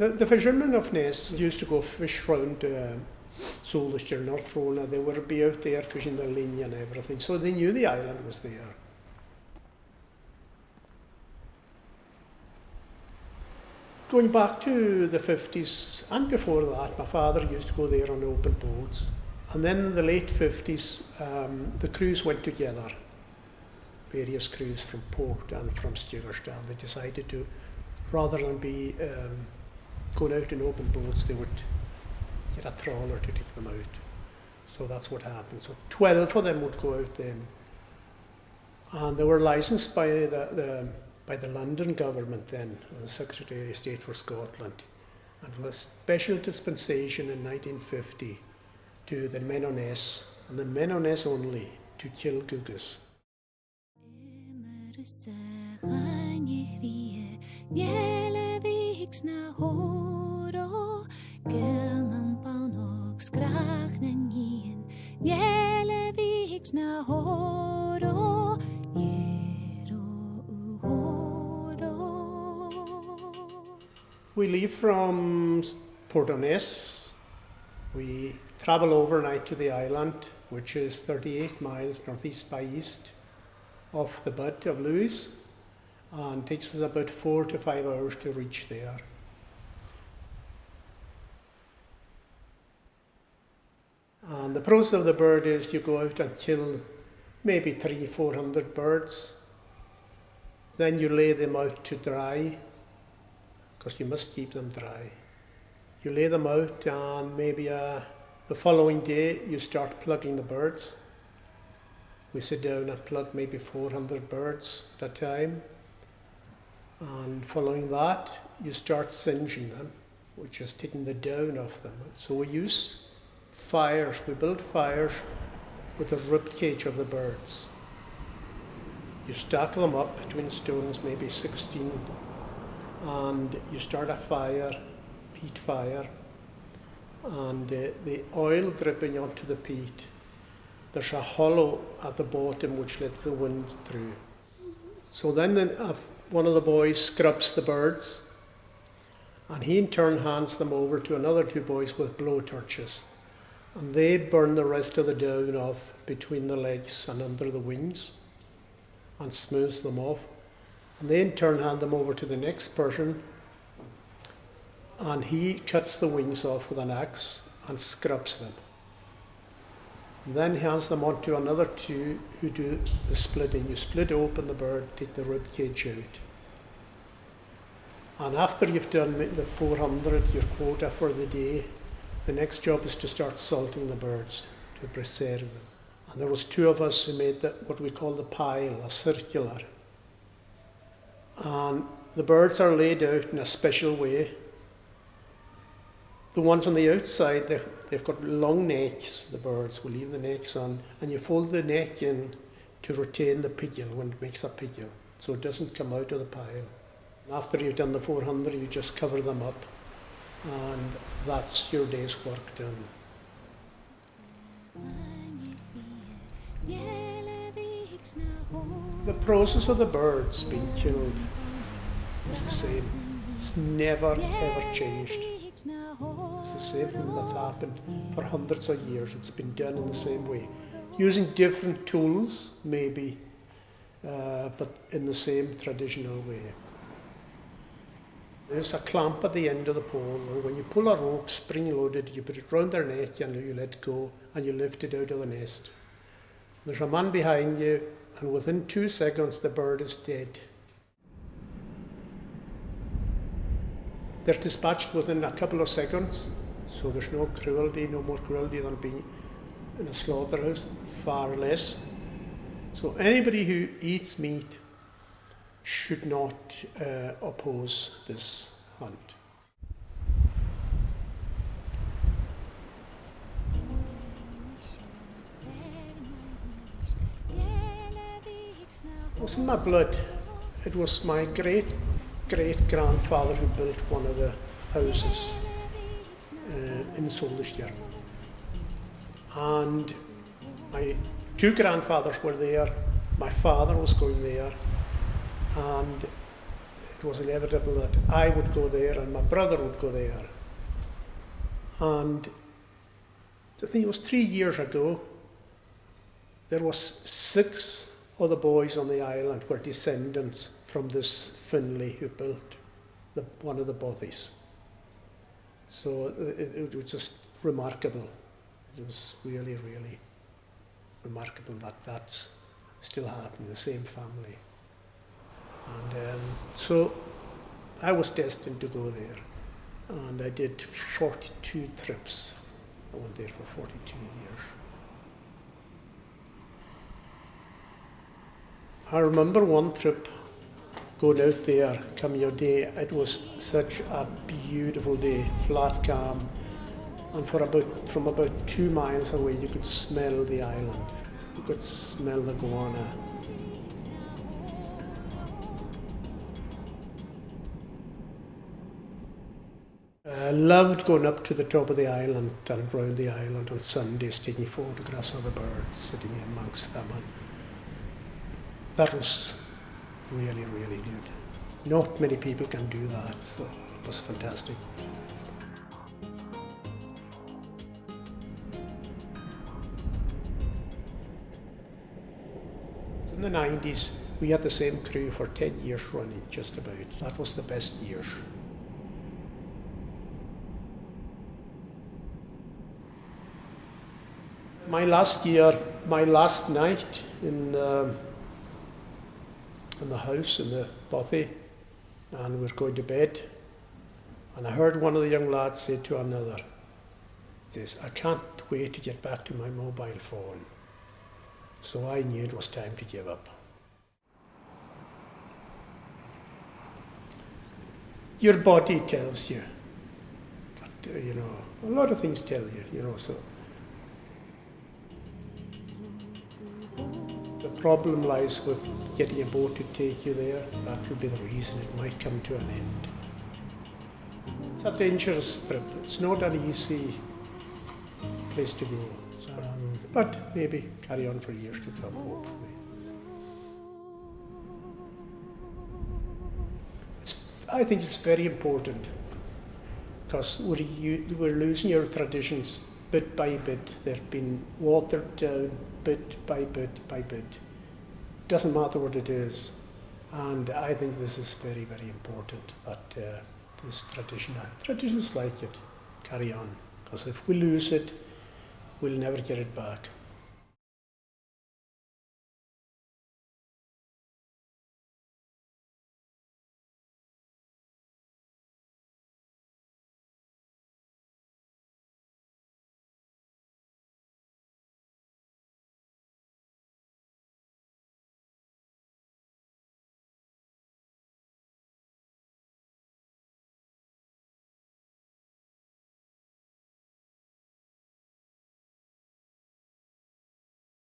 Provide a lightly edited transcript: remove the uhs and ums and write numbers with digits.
The fishermen of Ness used to go fish round Soldier, North Rona. They would be out there fishing the line and everything, so they knew the island was there. Going back to the 50s and before that, my father used to go there on open boats. And then in the late 50s, the crews went together, various crews from Port and from Stuyvesant. They decided to, rather than be going out in open boats, they would get a trawler to take them out. So that's what happened. So 12 of them would go out then. And they were licensed by the London government then, the Secretary of State for Scotland. And with a special dispensation in 1950 to the men on Ness, and the men on Ness only, to kill gugas. We leave from Port Ness. We travel overnight to the island, which is 38 miles northeast by east off the butt of Lewis, and takes us about 4 to 5 hours to reach there. And the process of the bird is you go out and kill maybe 300-400 birds. Then you lay them out to dry, because you must keep them dry. You lay them out, and maybe the following day you start plugging the birds. We sit down and plug maybe 400 birds at a time. And following that, you start singeing them, which is taking the down off them. So we use fires. We build fires with the rib cage of the birds. You stack them up between stones, maybe 16, and you start a fire, peat fire, and the oil dripping onto the peat. There's a hollow at the bottom which lets the wind through. So then one of the boys scrubs the birds, and he in turn hands them over to another 2 boys with blow torches. And they burn the rest of the down off between the legs and under the wings and smooths them off. And they in turn hand them over to the next person, and he cuts the wings off with an axe and scrubs them. And then he hands them on to another 2 who do the splitting. You split open the bird, take the rib cage out. And after you've done the 400, your quota for the day, the next job is to start salting the birds, to preserve them. And there was 2 of us who made what we call the pile, a circular. And the birds are laid out in a special way. The ones on the outside, they've got long necks, the birds. We leave the necks on, and you fold the neck in to retain the pigil when it makes a pigil, so it doesn't come out of the pile. After you've done the 400, you just cover them up, and that's your day's work done. The process of the birds being killed is the same. It's never ever changed. It's the same thing that's happened for hundreds of years. It's been done in the same way, using different tools maybe, but in the same traditional way. There's a clamp at the end of the pole, and when you pull a rope spring-loaded, you put it round their neck and you let go, and you lift it out of the nest. There's a man behind you, and within 2 seconds the bird is dead. They're dispatched within a couple of seconds, so there's no cruelty, no more cruelty than being in a slaughterhouse, far less. So anybody who eats meat should not oppose this hunt. It was in my blood. It was my great-great-grandfather who built one of the houses in Soldier. And my 2 grandfathers were there. My father was going there. And it was inevitable that I would go there and my brother would go there. And I think it was 3 years ago, there was 6 other boys on the island were descendants from this Finlay who built one of the bothies. So it was just remarkable. It was really, really remarkable that that's still happening, the same family. And so I was destined to go there. And I did 42 trips. I went there for 42 years. I remember one trip going out there, come your day. It was such a beautiful day, flat calm. And from about 2 miles away, you could smell the island. You could smell the guana. I loved going up to the top of the island and round the island on Sundays, taking photographs of the birds, sitting amongst them. And that was really, really good. Not many people can do that, so it was fantastic. In the 90s, we had the same crew for 10 years running, just about. That was the best years. My last night in the house in the bothy, and we were going to bed, and I heard one of the young lads say to another, says, "I can't wait to get back to my mobile phone." So I knew it was time to give up. Your body tells you, that, a lot of things tell you, so. The problem lies with getting a boat to take you there. That would be the reason it might come to an end. It's a dangerous trip. It's not an easy place to go. But maybe carry on for years to come, hopefully. I think it's very important because we're losing your traditions bit by bit. They've been watered down bit by bit by bit. Doesn't matter what it is. And I think this is very, very important that this traditions like it carry on. Because if we lose it, we'll never get it back.